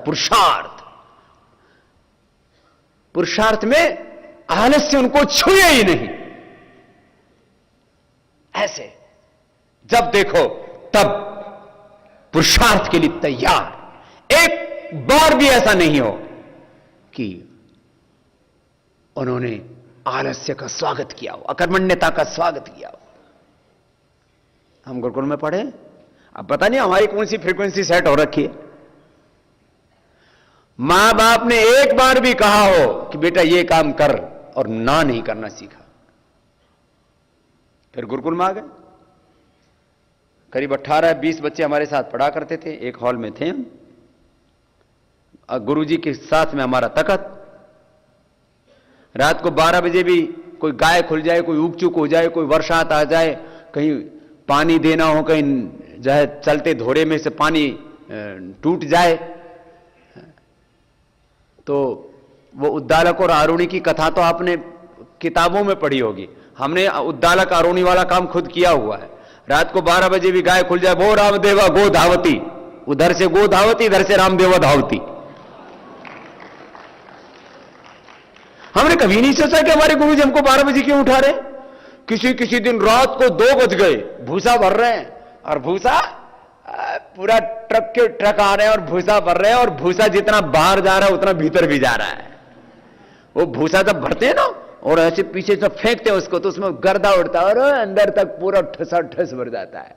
पुरुषार्थ। पुरुषार्थ में आलस्य उनको छुए ही नहीं। ऐसे जब देखो तब पुरुषार्थ के लिए तैयार। एक बार भी ऐसा नहीं हो कि उन्होंने आलस्य का स्वागत किया हो, अकर्मण्यता का स्वागत किया हो। हम गुरुकुल में पढ़े, अब पता नहीं हमारी कौन सी फ्रीक्वेंसी सेट हो रखी है। मां बाप ने एक बार भी कहा हो कि बेटा ये काम कर, और ना नहीं करना सीखा, फिर गुरुकुल में आ गए। करीब 18-20 बच्चे हमारे साथ पढ़ा करते थे, एक हॉल में थे हम। गुरुजी के साथ में हमारा तखत। रात को 12 बजे भी कोई गाय खुल जाए, कोई ऊप चूक हो जाए, कोई वर्षात आ जाए, कहीं पानी देना हो, कहीं जो है चलते धोरे में से पानी टूट जाए, तो वो उद्दालक और आरुणी की कथा तो आपने किताबों में पढ़ी होगी। हमने उद्दालक आरुणी वाला काम खुद किया हुआ है। रात को 12 बजे भी गाय खुल जाए, वो रामदेवा गो धावती, उधर से गो धावती, इधर से रामदेवा धावती। हमने कभी नहीं सोचा कि हमारे गुरुजी हमको 12 बजे क्यों उठा रहे। किसी दिन रात को 2 बज गए, भूसा भर रहे हैं, और भूसा पूरा ट्रक के ट्रक आ रहे हैं और भूसा भर रहे हैं, और भूसा जितना बाहर जा रहा है उतना भीतर भी जा रहा है। वो भूसा जब भरते हैं ना और ऐसे पीछे से फेंकते हैं उसको, तो उसमें गर्दा उड़ता है और अंदर तक पूरा ठसा ठस भर जाता है।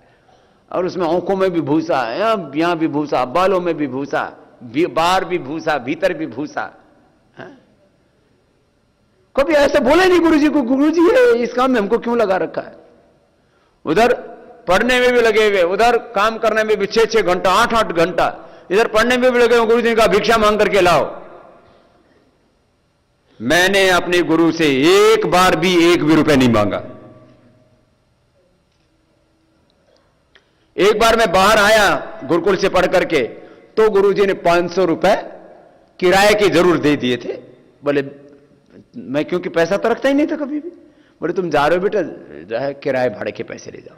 और उसमें आंखों में भी भूसा है, यहां भी भूसा, बालों में भी भूसा, बाहर भी भूसा, भीतर भी भूसा। कभी ऐसे बोले नहीं गुरुजी को, गुरुजी इस काम में हमको क्यों लगा रखा है। उधर पढ़ने में भी लगे हुए, उधर काम करने में भी 6-6 घंटा, 8-8 घंटा, इधर पढ़ने में भी लगे हुए। गुरुजी का भिक्षा मांग करके लाओ। मैंने अपने गुरु से एक बार भी 1 भी रुपए नहीं मांगा। एक बार मैं बाहर आया गुरुकुल से पढ़ करके, तो गुरुजी ने 500 रुपए किराए के जरूर दे दिए थे। बोले मैं क्योंकि पैसा तो रखता ही नहीं था कभी भी। बोले तुम जा रहे हो बेटा, जो है किराए भाड़े के पैसे ले जाओ।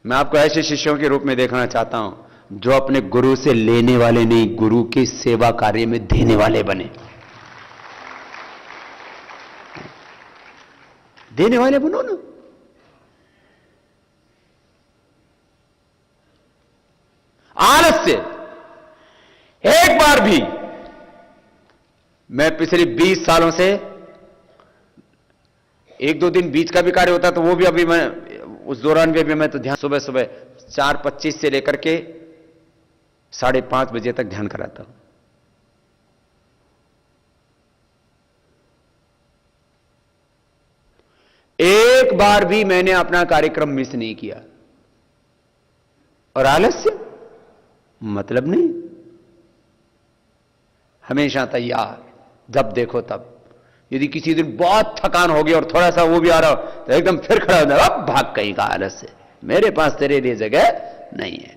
मैं आपको ऐसे शिष्यों के रूप में देखना चाहता हूं जो अपने गुरु से लेने वाले नहीं, गुरु के सेवा कार्य में देने वाले बने। देने वाले बनो ना। आलस्य एक बार भी, मैं पिछले 20 सालों से 1-2 दिन बीच का भी कार्य होता तो वो भी अभी मैं उस दौरान भी मैं तो ध्यान सुबह 4:25 से लेकर के 5:30 बजे तक ध्यान कराता हूं। एक बार भी मैंने अपना कार्यक्रम मिस नहीं किया। और आलस्य मतलब नहीं, हमेशा तैयार, जब देखो तब। यदि किसी दिन बहुत थकान होगी और थोड़ा सा वो भी आ रहा हो तो एकदम फिर खड़ा हो जाए, अब भाग कहीं का आलस्य, मेरे पास तेरे लिए जगह नहीं है।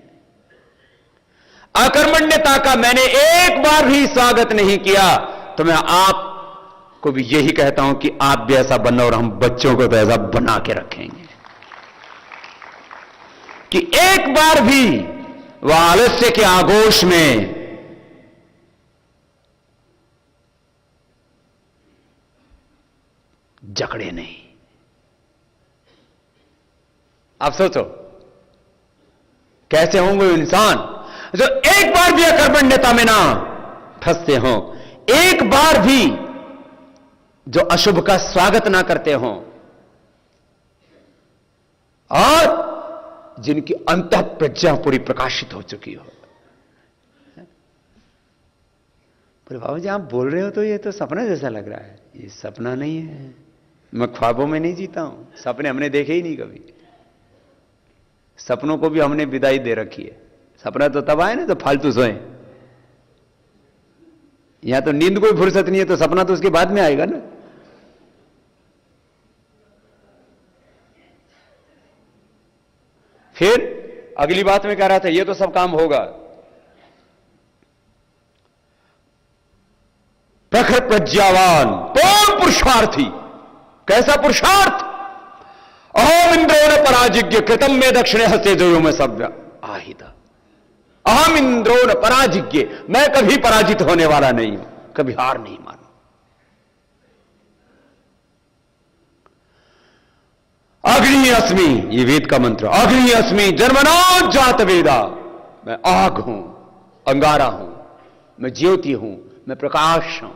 अकर्मण्यता का मैंने एक बार भी स्वागत नहीं किया। तो मैं आपको भी यही कहता हूं कि आप भी ऐसा बनो, और हम बच्चों को तो ऐसा बना के रखेंगे कि एक बार भी वह आलस्य के आगोश में जकड़े नहीं। आप सोचो कैसे होंगे इंसान जो एक बार भी अकर्मण्यता में ना फंसते हों, एक बार भी जो अशुभ का स्वागत ना करते हों, और जिनकी अंतः प्रज्ञा पूरी प्रकाशित हो चुकी हो। पर बाबा जी आप बोल रहे हो तो ये तो सपना जैसा लग रहा है। ये सपना नहीं है, मैं ख्वाबों में नहीं जीता हूं। सपने हमने देखे ही नहीं कभी। सपनों को भी हमने विदाई दे रखी है। सपना तो तब आए ना तो फालतू सोए। यहां तो नींद कोई फुर्सत नहीं है, तो सपना तो उसके बाद में आएगा ना। फिर अगली बात में कह रहा था ये तो सब काम होगा। प्रखर प्रज्ञावान पूर्ण पुरुषार्थी। कैसा पुरुषार्थ? अहोम इंद्रो न पराजिज्ञ कृतम में दक्षिणे हस्ते जो में सव्य आहिता। अहम इंद्रो न पराजिज्ञ, मैं कभी पराजित होने वाला नहीं हूं, कभी हार नहीं मानू। अग्नि अस्मि, ये वेद का मंत्र, अग्नि अस्मि जन्मना जात वेदा, मैं आग हूं, अंगारा हूं, मैं ज्योति हूं, मैं प्रकाश हूं,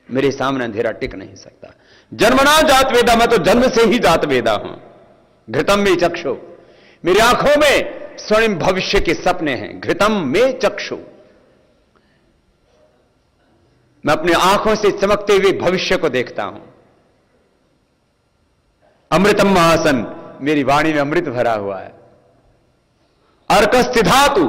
मेरे सामने अंधेरा टिक नहीं सकता। जन्मना जात वेदा, मैं तो जन्म से ही जात वेदा हूं। घृतम में चक्षु, मेरी आंखों में स्वयं भविष्य के सपने हैं। घृतम में चक्षु, मैं अपनी आंखों से चमकते हुए भविष्य को देखता हूं। अमृतम महासन, मेरी वाणी में अमृत भरा हुआ है। अर्कस्थ धातु,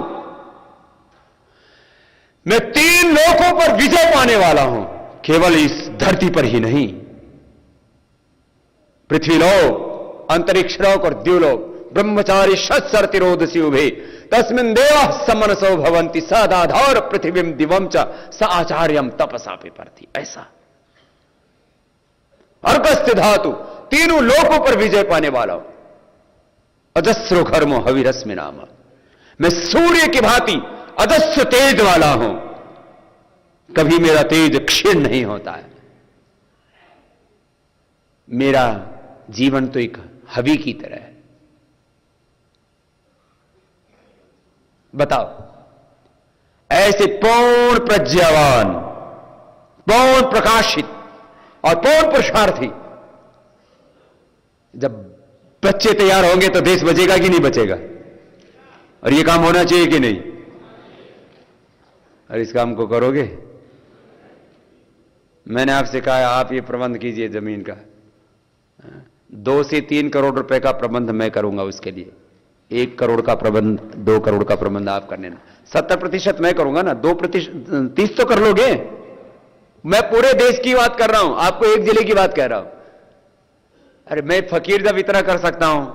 मैं 3 लोकों पर विजय पाने वाला हूं, केवल इस धरती पर ही नहीं। पृथ्वीलोक, अंतरिक्षलोक और द्युलोक, ब्रह्मचारी शस्त्रतिरोधसी उभे तस्मिन् देव समनसो भवंति सदाधार पृथ्वीम दिवम च स आचार्यम तपसा पिपर्ति। ऐसा अर्कस्थ धातु, 3 लोकों पर विजय पाने वाला हूं। अजस्रो घर्मो हविरस्मि नाम, मैं सूर्य की भांति अजस्र तेज वाला हूं, कभी मेरा तेज क्षीण नहीं होता है। मेरा जीवन तो एक हवि की तरह है। बताओ, ऐसे पूर्ण प्रज्ञावान, पूर्ण प्रकाशित और पूर्ण पुरुषार्थी जब बच्चे तैयार होंगे तो देश बचेगा कि नहीं बचेगा? और यह काम होना चाहिए कि नहीं? और इस काम को करोगे? मैंने आपसे कहा आप ये प्रबंध कीजिए जमीन का, 2 से 3 करोड़ रुपए का प्रबंध मैं करूंगा, उसके लिए 1 करोड़ का प्रबंध, 2 करोड़ का प्रबंध आप कर लेना। 70% मैं करूंगा ना, 2% 30 तो कर लोगे। मैं पूरे देश की बात कर रहा हूं, आपको एक जिले की बात कह रहा हूं। अरे मैं फकीर जब इतना कर सकता हूं,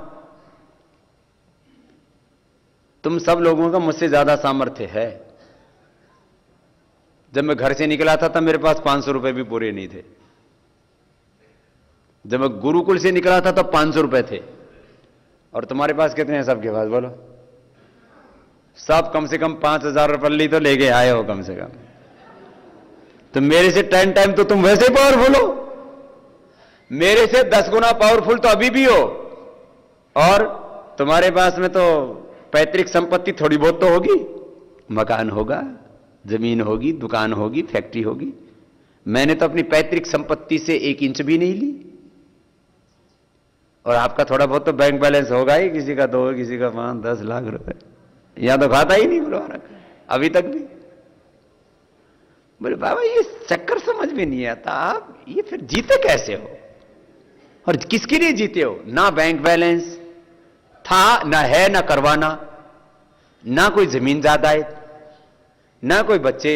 तुम सब लोगों का मुझसे ज्यादा सामर्थ्य है। जब मैं घर से निकला था तब मेरे पास 500 रुपए भी पूरे नहीं थे। जब मैं गुरुकुल से निकला था तब 500 रुपए थे। और तुम्हारे पास कितने हैं सबके पास बोलो? सब कम से कम 5,000 रुपये तो लेके आए हो कम से कम। तो मेरे से 10 टाइम तो तुम वैसे पावरफुल हो, मेरे से 10 गुना पावरफुल तो अभी भी हो। और तुम्हारे पास में तो पैतृक संपत्ति थोड़ी बहुत तो होगी, मकान होगा, जमीन होगी, दुकान होगी, फैक्ट्री होगी। मैंने तो अपनी पैतृक संपत्ति से 1 इंच भी नहीं ली। और आपका थोड़ा बहुत तो बैंक बैलेंस होगा ही, किसी का 2, किसी का 5-10 लाख रुपए, यहां तो खाता ही नहीं गुरुवार अभी तक भी। बोले बाबा ये चक्कर समझ में नहीं आता, आप ये फिर जीते कैसे हो और किसके लिए जीते हो? ना बैंक बैलेंस था, ना है, ना करवाना, ना कोई जमीन जायदाद, ना कोई बच्चे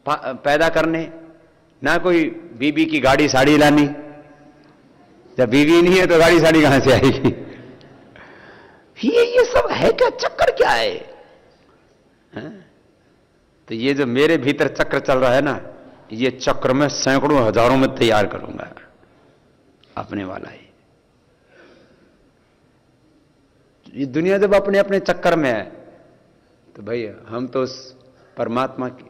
पैदा करने, ना कोई बीबी की गाड़ी साड़ी लानी। जब बीवी नहीं है तो गाड़ी साड़ी कहां से आएगी? ये सब है क्या? चक्कर क्या है? तो ये जो मेरे भीतर चक्र चल रहा है ना, ये चक्र में सैकड़ों हजारों में तैयार करूंगा अपने वाला ही। ये दुनिया जब अपने अपने चक्कर में है तो भैया हम तो उस परमात्मा की,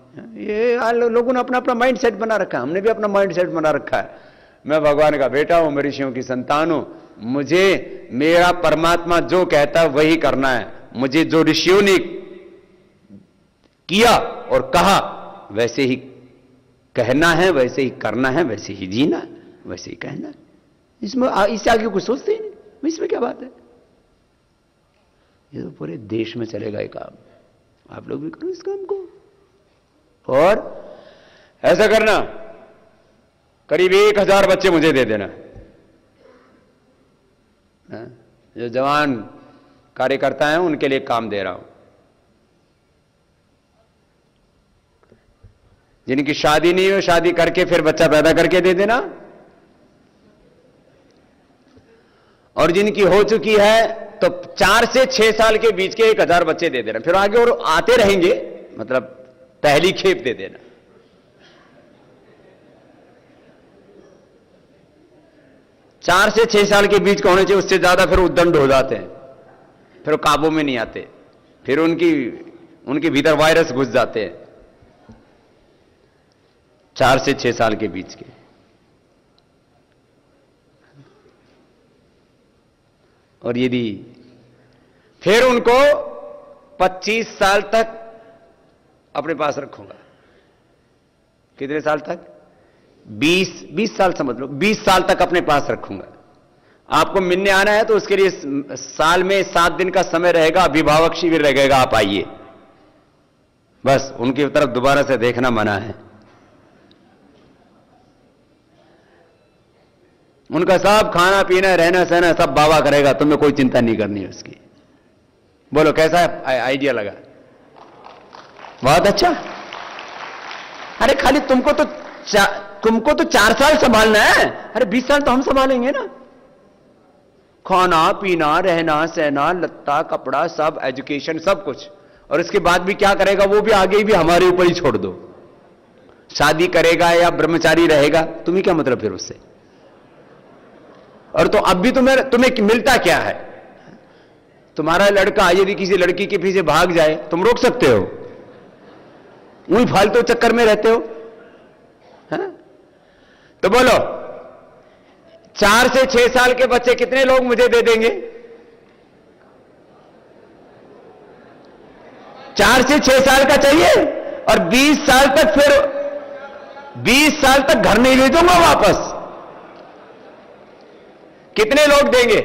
ये लोगों ने अपना अपना माइंड सेट बना रखा है, हमने भी अपना माइंड सेट बना रखा है। मैं भगवान का बेटा हूं, मैं ऋषियों की संतान हूं, मुझे मेरा परमात्मा जो कहता है वही करना है। मुझे जो ऋषियों ने किया और कहा वैसे ही कहना है, वैसे ही करना है, वैसे ही जीना है, वैसे ही कहना है। इसमें इससे आगे कुछ सोचते ही नहीं। इसमें क्या बात है? ये तो पूरे देश में चलेगा ये काम। आप लोग भी करो इस काम को। और ऐसा करना, करीब 1000 बच्चे मुझे दे देना। जो जवान कार्यकर्ता हैं उनके लिए काम दे रहा हूं। जिनकी शादी नहीं हो, शादी करके फिर बच्चा पैदा करके दे देना। और जिनकी हो चुकी है तो 4 से 6 साल के बीच के 1000 बच्चे दे देना। फिर आगे और आते रहेंगे, मतलब पहली खेप दे देना। चार से 6 साल के बीच का होने चाहिए, उससे ज्यादा फिर उद्दंड हो जाते हैं, फिर काबू में नहीं आते, फिर उनकी उनके भीतर वायरस घुस जाते हैं 4 से 6 साल के बीच के। और यदि फिर उनको 25 साल तक अपने पास रखूंगा, कितने साल तक? 20 साल समझ लो, 20 साल तक अपने पास रखूंगा। आपको मिलने आना है तो उसके लिए साल में 7 दिन का समय रहेगा, अभिभावक शिविर रहेगा, आप आइए। बस उनकी तरफ दोबारा से देखना मना है। उनका सब खाना पीना रहना सहना सब बाबा करेगा, तुम्हें कोई चिंता नहीं करनी है उसकी। बोलो कैसा आइडिया लगा? बहुत अच्छा। अरे खाली तुमको तो 4 साल संभालना है, अरे 20 साल तो हम संभालेंगे ना। खाना पीना रहना सहना लत्ता कपड़ा सब, एजुकेशन सब कुछ। और इसके बाद भी क्या करेगा वो भी आगे भी हमारे ऊपर ही छोड़ दो। शादी करेगा या ब्रह्मचारी रहेगा, तुम्हें क्या मतलब फिर उससे? और तो अब भी तुम्हें मिलता क्या है? तुम्हारा लड़का यदि किसी लड़की के पीछे भाग जाए, तुम रोक सकते हो? वही फालतू चक्कर में रहते हो। है? तो बोलो 4 से 6 साल के बच्चे कितने लोग मुझे दे देंगे? 4 से 6 साल का चाहिए और 20 साल तक, फिर 20 साल तक घर नहीं ले दूंगा वापस। कितने लोग देंगे?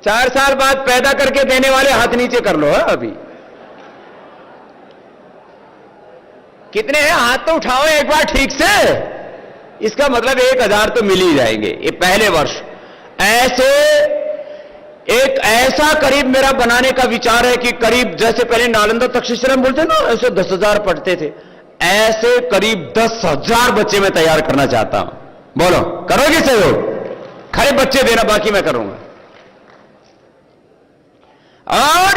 4 साल बाद पैदा करके देने वाले हाथ नीचे कर लो। अभी कितने हैं? हाथ तो उठाओ एक बार ठीक से। इसका मतलब 1000 तो मिल ही जाएंगे ये पहले वर्ष। ऐसा करीब मेरा बनाने का विचार है कि करीब जैसे पहले नालंदा तक्षशिला में बोलते ना, ऐसे 10,000 पढ़ते थे, ऐसे करीब 10,000 बच्चे मैं तैयार करना चाहता हूं। बोलो करोगे सहयोग? खरे बच्चे देना, बाकी मैं करूंगा। और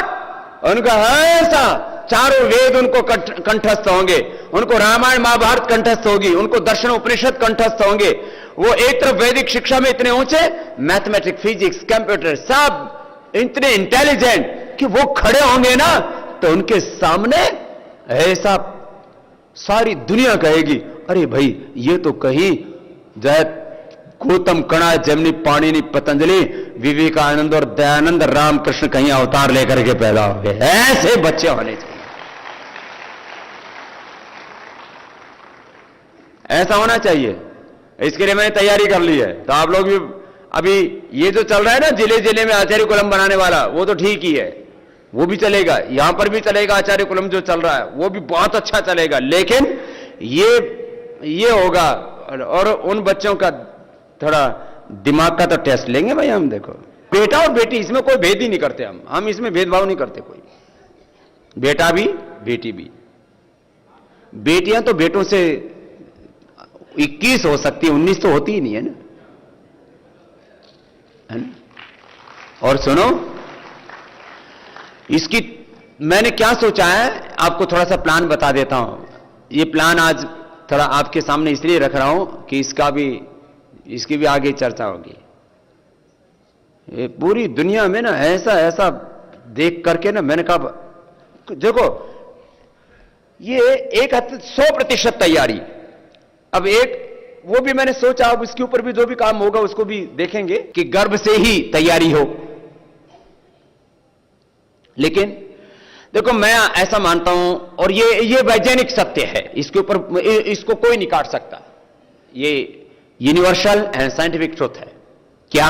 उनका ऐसा चारों वेद उनको कंठस्थ होंगे, उनको रामायण महाभारत कंठस्थ होगी, उनको दर्शन उपनिषद कंठस्थ होंगे। वो एक तरफ वैदिक शिक्षा में इतने ऊंचे, मैथमेटिक्स फिजिक्स कंप्यूटर सब इतने इंटेलिजेंट कि वो खड़े होंगे ना तो उनके सामने ऐसा सारी दुनिया कहेगी, अरे भाई ये तो कहीं जय गौतम कणा जमनी पाणिनि पतंजलि विवेकानंद और दयानंद रामकृष्ण कहीं अवतार लेकर के पैदा हो गए। ऐसे बच्चे होने चाहिए, ऐसा होना चाहिए। इसके लिए मैंने तैयारी कर ली है। तो आप लोग भी अभी ये जो चल रहा है ना जिले जिले में आचार्य कुलम बनाने वाला, वो तो ठीक ही है, वो भी चलेगा, यहां पर भी चलेगा। आचार्य कुलम जो चल रहा है वो भी बहुत अच्छा चलेगा। लेकिन ये होगा, और उन बच्चों का थोड़ा दिमाग का तो टेस्ट लेंगे भाई हम। देखो बेटा और बेटी इसमें कोई भेद ही नहीं करते हम इसमें भेदभाव नहीं करते कोई। बेटा भी बेटी भी। बेटियां तो बेटों से 21 हो सकती है, 19 तो होती ही नहीं है ना। और सुनो, इसकी मैंने क्या सोचा है, आपको थोड़ा सा प्लान बता देता हूं। ये प्लान आज थोड़ा आपके सामने इसलिए रख रहा हूं कि इसकी भी आगे चर्चा होगी। ये पूरी दुनिया में ना ऐसा देख करके ना मैंने कहा देखो ये 100% तैयारी। अब वो भी मैंने सोचा, अब उसके ऊपर भी जो भी काम होगा उसको भी देखेंगे कि गर्भ से ही तैयारी हो। लेकिन देखो मैं ऐसा मानता हूं, और ये वैज्ञानिक सत्य है, इसके ऊपर इसको कोई नहीं काट सकता। ये यूनिवर्सल एंड साइंटिफिक ट्रुथ है। क्या?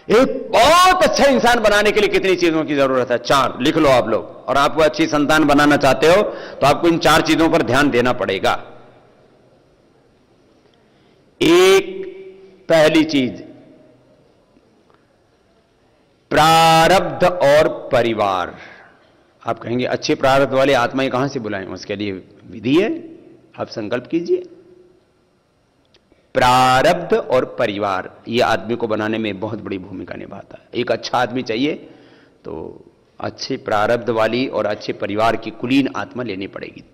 एक बहुत अच्छा इंसान बनाने के लिए कितनी चीजों की जरूरत है? 4 लिख लो आप लोग। और आपको अच्छी संतान बनाना चाहते हो तो आपको इन 4 चीजों पर ध्यान देना पड़ेगा। एक पहली चीज, प्रारब्ध और परिवार। आप कहेंगे अच्छे प्रारब्ध वाले आत्माएं कहां से बुलाएं? उसके लिए विधि है, आप संकल्प कीजिए। प्रारब्ध और परिवार ये आदमी को बनाने में बहुत बड़ी भूमिका निभाता है। एक अच्छा आदमी चाहिए तो अच्छे प्रारब्ध वाली और अच्छे परिवार की कुलीन आत्मा लेनी पड़ेगी।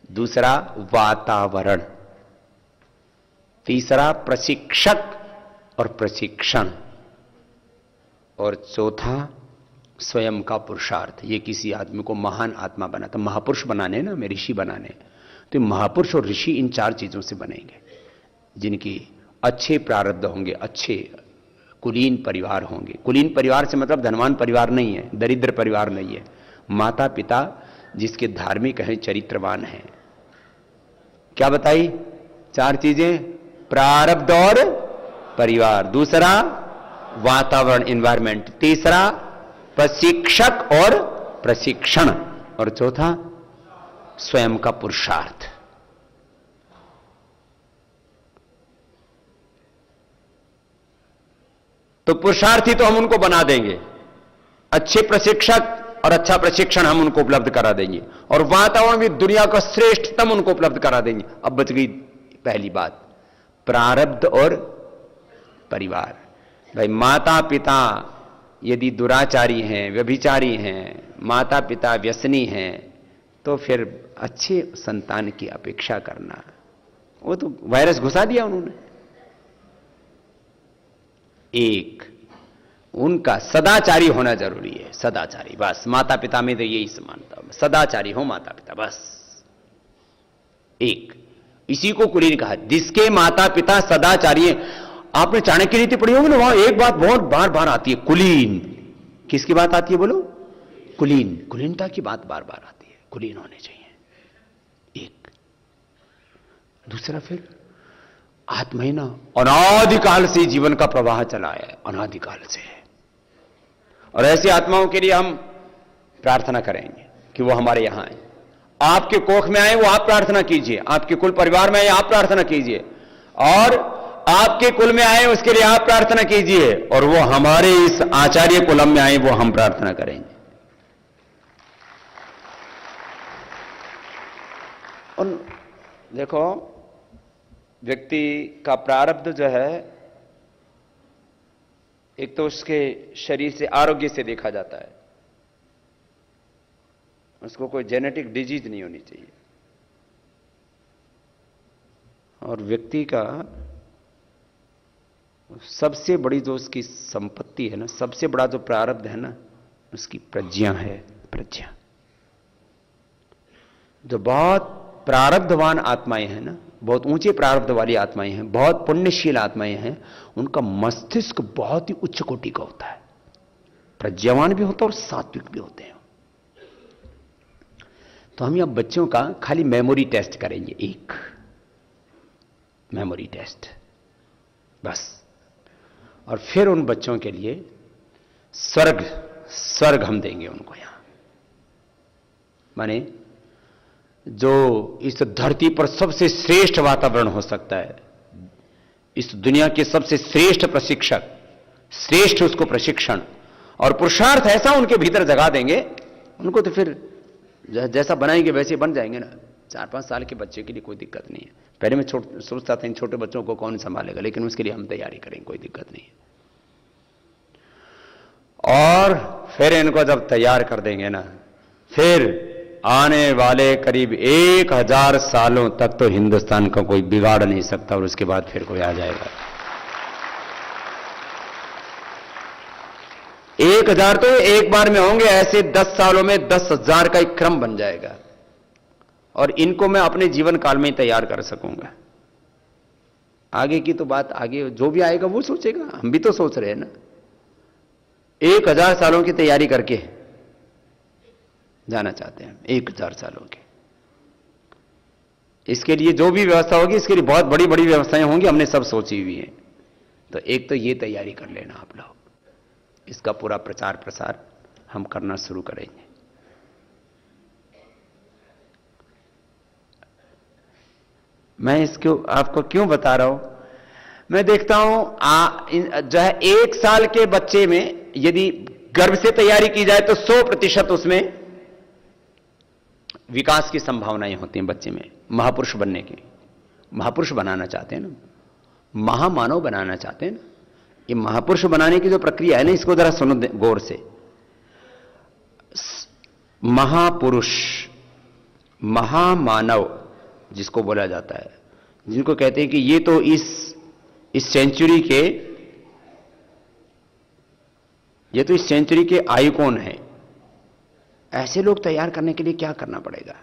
दूसरा वातावरण, तीसरा प्रशिक्षक और प्रशिक्षण, और चौथा स्वयं का पुरुषार्थ। ये किसी आदमी को महान आत्मा बनाता, महापुरुष बनाने ना, में ऋषि बनाने, तो महापुरुष और ऋषि इन 4 चीजों से बनेंगे, जिनकी अच्छे प्रारब्ध होंगे, अच्छे कुलीन परिवार होंगे। कुलीन परिवार से मतलब धनवान परिवार नहीं है, दरिद्र परिवार नहीं है। माता पिता जिसके धार्मिक हैं, चरित्रवान हैं। क्या बताई? 4 चीजें, प्रारब्ध और परिवार, दूसरा वातावरण एनवायरमेंट, तीसरा प्रशिक्षक और प्रशिक्षण, और चौथा स्वयं का पुरुषार्थ। तो पुरुषार्थी तो हम उनको बना देंगे, अच्छे प्रशिक्षक और अच्छा प्रशिक्षण हम उनको उपलब्ध करा देंगे, और वातावरण भी दुनिया का श्रेष्ठतम उनको उपलब्ध करा देंगे। अब बच गई पहली बात, प्रारब्ध और परिवार। भाई माता पिता यदि दुराचारी हैं, व्यभिचारी हैं, माता पिता व्यसनी हैं, तो फिर अच्छे संतान की अपेक्षा करना, वो तो वायरस घुसा दिया उन्होंने। एक उनका सदाचारी होना जरूरी है, सदाचारी, बस। माता पिता में तो यही समानता, सदाचारी हो माता पिता, बस। एक इसी को कुलीन कहा, जिसके माता पिता सदाचारी हैं। आपने चाणक्य नीति पढ़ी होगी ना, वहां एक बात बहुत बार बार आती है, कुलीन। किसकी बात आती है बोलो? कुलीन, कुलीनता की बात बार बार आती है, कुलीन होने चाहिए। एक दूसरा, फिर आत्महीना अनादिकाल से जीवन का प्रवाह चला है, अनादिकाल से। और ऐसी आत्माओं के लिए हम प्रार्थना करेंगे कि वो हमारे यहां आए, आपके कोख में आए, वो आप प्रार्थना कीजिए, आपके कुल परिवार में आए, आप प्रार्थना कीजिए, और आपके कुल में आए उसके लिए आप प्रार्थना कीजिए, और वो हमारे इस आचार्य कुलम में आए, वो हम प्रार्थना करेंगे। और देखो, व्यक्ति का प्रारब्ध जो है, एक तो उसके शरीर से, आरोग्य से देखा जाता है, उसको कोई जेनेटिक डिजीज नहीं होनी चाहिए। और व्यक्ति का सबसे बड़ी जो उसकी संपत्ति है ना, सबसे बड़ा जो प्रारब्ध है ना, उसकी प्रज्ञा है, प्रज्ञा। जो बहुत प्रारब्धवान आत्माएं हैं ना, बहुत ऊंचे प्रारब्ध वाली आत्माएं हैं, बहुत पुण्यशील आत्माएं हैं, उनका मस्तिष्क बहुत ही उच्च कोटि का होता है, प्रज्ञावान भी होता है और सात्विक भी होते हैं। तो हम यहां बच्चों का खाली मेमोरी टेस्ट करेंगे, एक मेमोरी टेस्ट बस। और फिर उन बच्चों के लिए स्वर्ग हम देंगे उनको यहां। माने जो इस धरती पर सबसे श्रेष्ठ वातावरण हो सकता है, इस दुनिया के सबसे श्रेष्ठ प्रशिक्षक, श्रेष्ठ उसको प्रशिक्षण और पुरुषार्थ ऐसा उनके भीतर जगा देंगे, उनको तो फिर जैसा बनाएंगे वैसे बन जाएंगे ना। 4-5 साल के बच्चे के लिए कोई दिक्कत नहीं है। पहले मैं सोचता था इन छोटे बच्चों को कौन संभालेगा, लेकिन उसके लिए हम तैयारी करेंगे, कोई दिक्कत नहीं है। और फिर इनको जब तैयार कर देंगे ना, फिर आने वाले करीब 1000 सालों तक तो हिंदुस्तान का कोई बिगाड़ नहीं सकता, और उसके बाद फिर कोई आ जाएगा। 1000 तो एक बार में होंगे, ऐसे 10 सालों में 10,000 का एक क्रम बन जाएगा, और इनको मैं अपने जीवन काल में ही तैयार कर सकूंगा। आगे की तो बात आगे जो भी आएगा वो सोचेगा, हम भी तो सोच रहे हैं ना। 1000 सालों की तैयारी करके जाना चाहते हैं, 1000 सालों के। इसके लिए जो भी व्यवस्था होगी, इसके लिए बहुत बड़ी बड़ी व्यवस्थाएं होंगी, हमने सब सोची हुई है। तो एक तो ये तैयारी कर लेना आप लोग, इसका पूरा प्रचार प्रसार हम करना शुरू करेंगे। मैं इसको आपको क्यों बता रहा हूं, मैं देखता हूं जो है 1 साल के बच्चे में यदि गर्भ से तैयारी की जाए तो 100% उसमें विकास की संभावनाएं होती हैं बच्चे में, महापुरुष बनने की। महापुरुष बनाना चाहते हैं ना, महामानव बनाना चाहते हैं ना। ये महापुरुष बनाने की जो प्रक्रिया है ना, इसको जरा सुनो गौर से। महापुरुष, महामानव जिसको बोला जाता है, जिनको कहते हैं कि ये तो इस सेंचुरी के ये तो इस सेंचुरी के आइकॉन है। ऐसे लोग तैयार करने के लिए क्या करना पड़ेगा?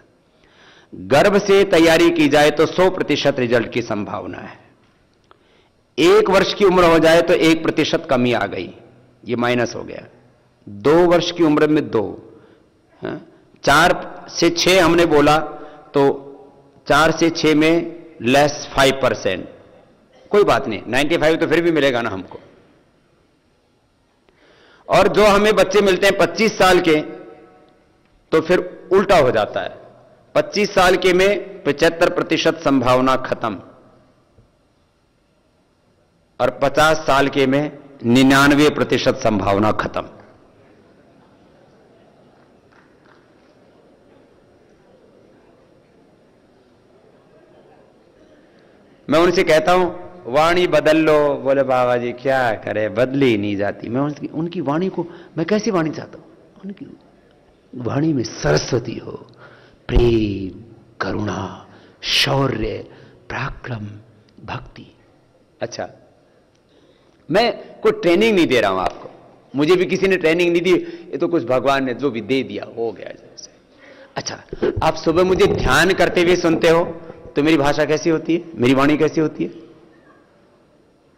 गर्भ से तैयारी की जाए तो 100% रिजल्ट की संभावना है। 1 वर्ष की उम्र हो जाए तो 1% कमी आ गई, ये माइनस हो गया। 2 वर्ष की उम्र में 2, 4 से 6 हमने बोला तो 4 से 6 में लेस 5%, कोई बात नहीं, 95 तो फिर भी मिलेगा ना हमको। और जो हमें बच्चे मिलते हैं 25 साल के, तो फिर उल्टा हो जाता है। 25 साल के में 75% संभावना खत्म, और 50 साल के में 99% संभावना खत्म। मैं उनसे कहता हूं वाणी बदल लो, बोले बाबा जी क्या करे, बदली नहीं जाती। मैं उनकी वाणी को मैं कैसी वाणी चाहता हूं? उनकी वाणी में सरस्वती हो, प्रेम, करुणा, शौर्य, पराक्रम, भक्ति। अच्छा, मैं कोई ट्रेनिंग नहीं दे रहा हूं आपको, मुझे भी किसी ने ट्रेनिंग नहीं दी, ये तो कुछ भगवान ने जो भी दे दिया हो गया जैसे। अच्छा, आप सुबह मुझे ध्यान करते हुए सुनते हो तो मेरी भाषा कैसी होती है, मेरी वाणी कैसी होती है?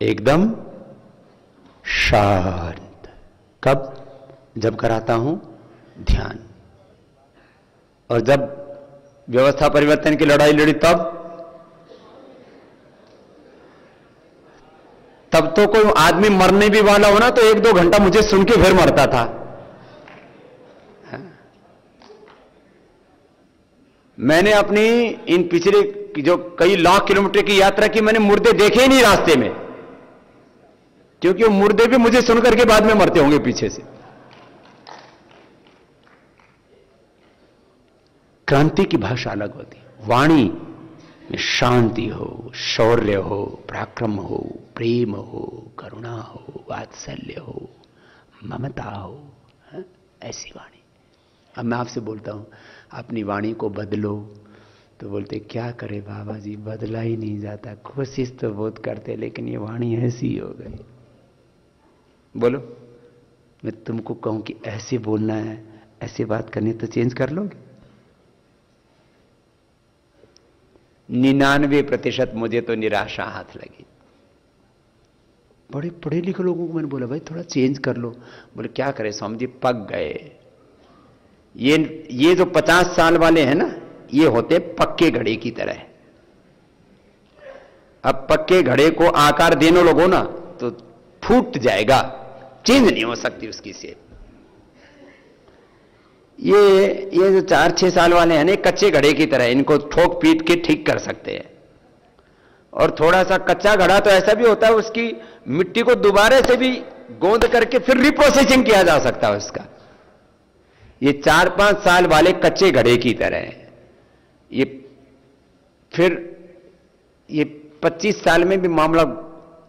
एकदम शांत। कब? जब कराता हूं ध्यान। और जब व्यवस्था परिवर्तन की लड़ाई लड़ी तब तो कोई आदमी मरने भी वाला हो ना तो 1-2 घंटा मुझे सुन के फिर मरता था। मैंने अपनी इन पिछले जो कई लाख किलोमीटर की यात्रा की, मैंने मुर्दे देखे ही नहीं रास्ते में, क्योंकि वो मुर्दे भी मुझे सुनकर के बाद में मरते होंगे पीछे से। क्रांति की भाषा अलग होती है। वाणी में शांति हो, शौर्य हो, पराक्रम हो, प्रेम हो, करुणा हो, वात्सल्य हो, ममता हो, ऐसी वाणी। अब मैं आपसे बोलता हूं अपनी वाणी को बदलो, तो बोलते क्या करे बाबा जी, बदला ही नहीं जाता। कोशिश तो बहुत करते लेकिन ये वाणी ऐसी हो गई। बोलो, मैं तुमको कहूं कि ऐसे बोलना है, ऐसे बात करनी, तो चेंज कर लोगे? 99% मुझे तो निराशा हाथ लगी। बड़े पढ़े लिखे लोगों को मैंने बोला भाई थोड़ा चेंज कर लो। बोले क्या करें स्वामी जी, पक गए। ये जो 50 साल वाले हैं ना, ये होते पक्के घड़े की तरह। अब पक्के घड़े को आकार देने लगो ना तो फूट जाएगा, चेंज नहीं हो सकती उसकी शेप। ये जो 4-6 साल वाले हैं ना, कच्चे घड़े की तरह, इनको ठोक पीट के ठीक कर सकते हैं। और थोड़ा सा कच्चा घड़ा तो ऐसा भी होता है, उसकी मिट्टी को दोबारा से भी गोंद करके फिर रिप्रोसेसिंग किया जा सकता है उसका। ये 4-5 साल वाले कच्चे घड़े की तरह है। ये फिर ये 25 साल में भी मामला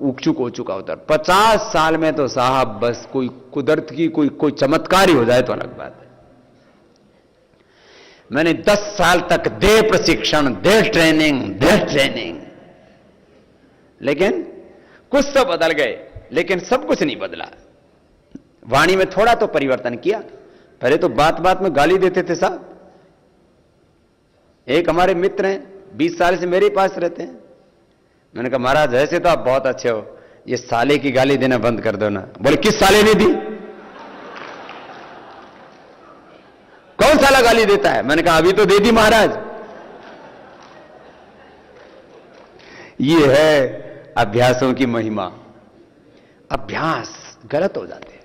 उकचुक हो चुका होता है। 50 साल में तो साहब बस कोई कुदरत की कोई चमत्कार ही हो जाए तो अलग बात है। मैंने 10 साल तक देह प्रशिक्षण, देह ट्रेनिंग, लेकिन कुछ तो बदल गए, लेकिन सब कुछ नहीं बदला। वाणी में थोड़ा तो परिवर्तन किया। पहले तो बात बात में गाली देते थे साहब। एक हमारे मित्र हैं, 20 साल से मेरे पास रहते हैं। मैंने कहा महाराज ऐसे तो आप बहुत अच्छे हो, ये साले की गाली देना बंद कर दो ना। बोले किस साले ने दी? कौन साला गाली देता है? मैंने कहा अभी तो दे दी महाराज। ये है अभ्यासों की महिमा। अभ्यास गलत हो जाते हैं।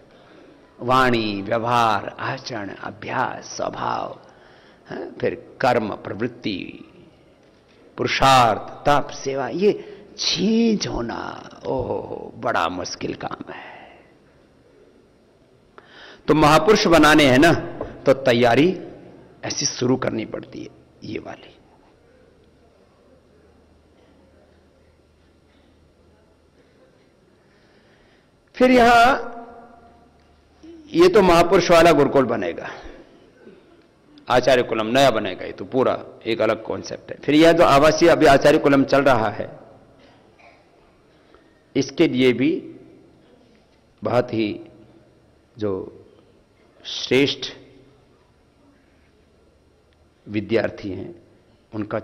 वाणी, व्यवहार, आचरण, अभ्यास, स्वभाव, फिर कर्म, प्रवृत्ति, पुरुषार्थ, तप, सेवा, ये चेंज होना ओहो बड़ा मुश्किल काम है। तो महापुरुष बनाने हैं ना, तो तैयारी ऐसी शुरू करनी पड़ती है, ये वाली। फिर यहां ये तो महापुरुष वाला गुरुकुल बनेगा, आचार्य कुलम नया बनेगा, ये तो पूरा एक अलग कॉन्सेप्ट है। फिर यह जो आवासीय अभी आचार्य कुलम चल रहा है, इसके लिए भी बहुत ही जो श्रेष्ठ विद्यार्थी हैं उनका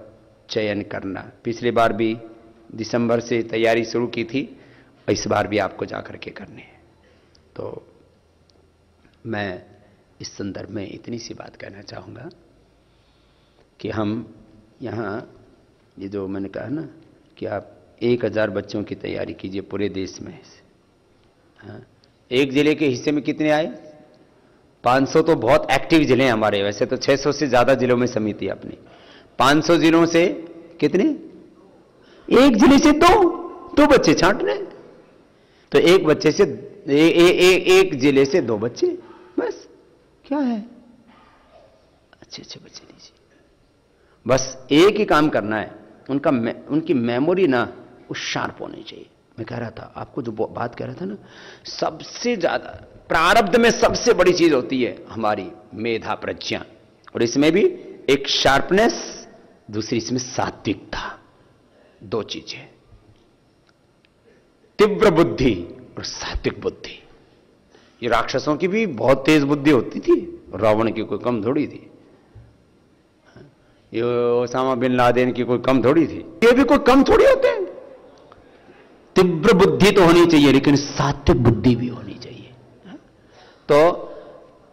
चयन करना। पिछली बार भी दिसंबर से तैयारी शुरू की थी, इस बार भी आपको जाकर के करने हैं। तो मैं इस संदर्भ में इतनी सी बात कहना चाहूँगा कि हम यहाँ ये जो मैंने कहा ना कि आप 1000 बच्चों की तैयारी कीजिए पूरे देश में से। हाँ, एक जिले के हिस्से में कितने आए? 500 तो बहुत एक्टिव जिले हैं हमारे, वैसे तो 600 से ज्यादा जिलों में समिति अपनी। 500 जिलों से कितने? एक जिले से दो बच्चे छांट रहे। तो एक बच्चे से एक जिले से 2 बच्चे, बस क्या है? अच्छे बच्चे लीजिए, बस एक ही काम करना है। उनकी मेमोरी ना वो शार्प होनी चाहिए। मैं कह रहा था आपको, जो बात कह रहा था ना, सबसे ज्यादा प्रारब्ध में सबसे बड़ी चीज होती है हमारी मेधा प्रज्ञा, और इसमें भी एक शार्पनेस, दूसरी इसमें सात्विकता। 2 चीजें, तीव्र बुद्धि और सात्विक बुद्धि। ये राक्षसों की भी बहुत तेज बुद्धि होती थी, रावण की कोई कम थोड़ी थी, ये ओसामा बिन लादेन की कोई कम थोड़ी थी, ये भी कोई कम थोड़ी होते हैं। तीव्र बुद्धि तो होनी चाहिए, लेकिन सात्विक बुद्धि भी होनी चाहिए। तो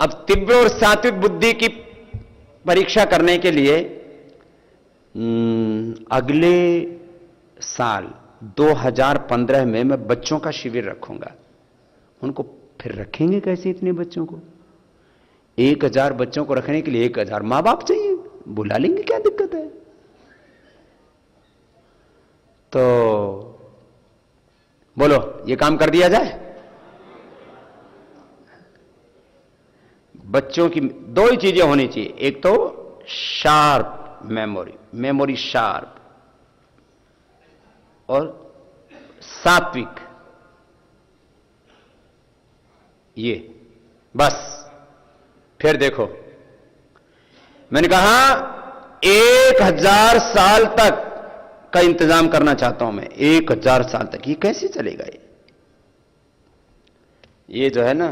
अब तीव्र और सात्विक बुद्धि की परीक्षा करने के लिए अगले साल 2015 में मैं बच्चों का शिविर रखूंगा। उनको फिर रखेंगे कैसे इतने बच्चों को? 1000 बच्चों को रखने के लिए 1000 मां बाप चाहिए, बुला लेंगे, क्या दिक्कत है? तो बोलो, ये काम कर दिया जाए। बच्चों की 2 ही चीजें होनी चाहिए, एक तो शार्प मेमोरी शार्प, और सात्विक। ये बस। फिर देखो, मैंने कहा 1000 साल तक का इंतजाम करना चाहता हूं मैं। 1000 साल तक ये कैसे चलेगा? ये जो है ना,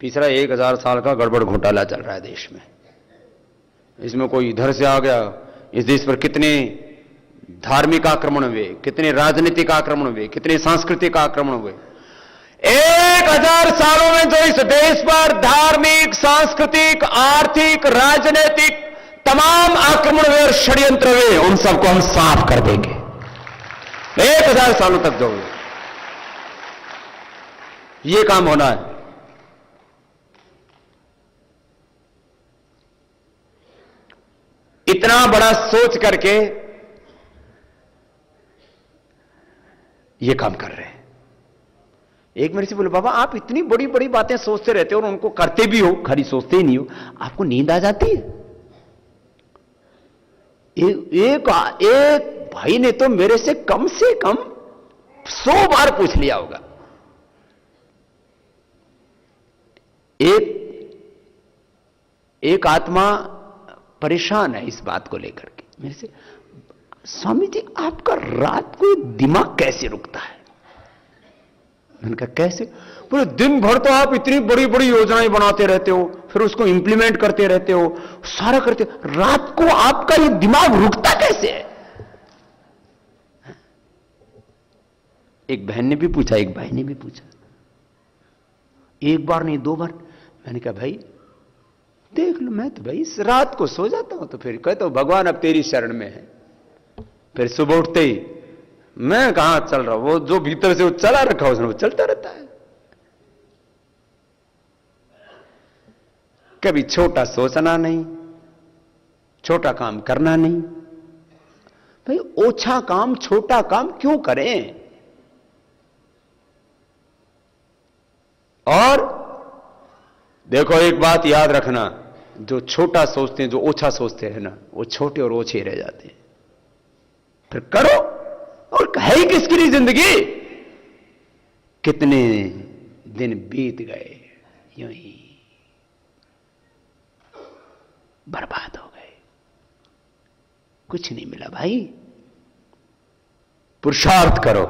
पिछला 1000 साल का गड़बड़ घोटाला चल रहा है देश में। इसमें कोई इधर से आ गया, इस देश पर कितने धार्मिक आक्रमण हुए, कितने राजनीतिक आक्रमण हुए, कितने सांस्कृतिक आक्रमण हुए। 1000 सालों में जो इस देश पर धार्मिक, सांस्कृतिक, आर्थिक, राजनीतिक तमाम आक्रमण हुए और षड्यंत्र हुए, उन सबको हम साफ कर देंगे। 1000 सालों तक जो हुए, ये काम होना है। इतना बड़ा सोच करके ये काम कर रहे हैं। एक मेरे से बोले, बाबा आप इतनी बड़ी बड़ी बातें सोचते रहते हो और उनको करते भी हो, खाली सोचते ही नहीं हो, आपको नींद आ जाती है? एक भाई ने तो मेरे से कम 100 बार पूछ लिया होगा। एक आत्मा परेशान है इस बात को लेकर के मेरे से, स्वामी जी आपका रात को दिमाग कैसे रुकता है? मैंने कहा कैसे? पूरे दिन भर तो आप इतनी बड़ी बड़ी योजनाएं बनाते रहते हो, फिर उसको इंप्लीमेंट करते रहते हो, सारा करते, रात को आपका ये दिमाग रुकता कैसे है? एक बहन ने भी पूछा, एक भाई ने भी पूछा, एक बार नहीं 2 बार। मैंने कहा भाई देख लो, मैं तो भाई इस रात को सो जाता हूं, तो फिर कहता हूं भगवान अब तेरी शरण में है। फिर सुबह उठते ही मैं कहां चल रहा हूं, वो जो भीतर से वो चला रखा उसने, वो चलता रहता है। कभी छोटा सोचना नहीं, छोटा काम करना नहीं। भाई ओछा काम, छोटा काम क्यों करें? और देखो एक बात याद रखना, जो छोटा सोचते हैं, जो ओछा सोचते हैं ना, वो छोटे और ओछे रह जाते हैं। फिर करो, और है ही किसके लिए जिंदगी? कितने दिन बीत गए यूं ही बर्बाद हो गए, कुछ नहीं मिला। भाई पुरुषार्थ करो।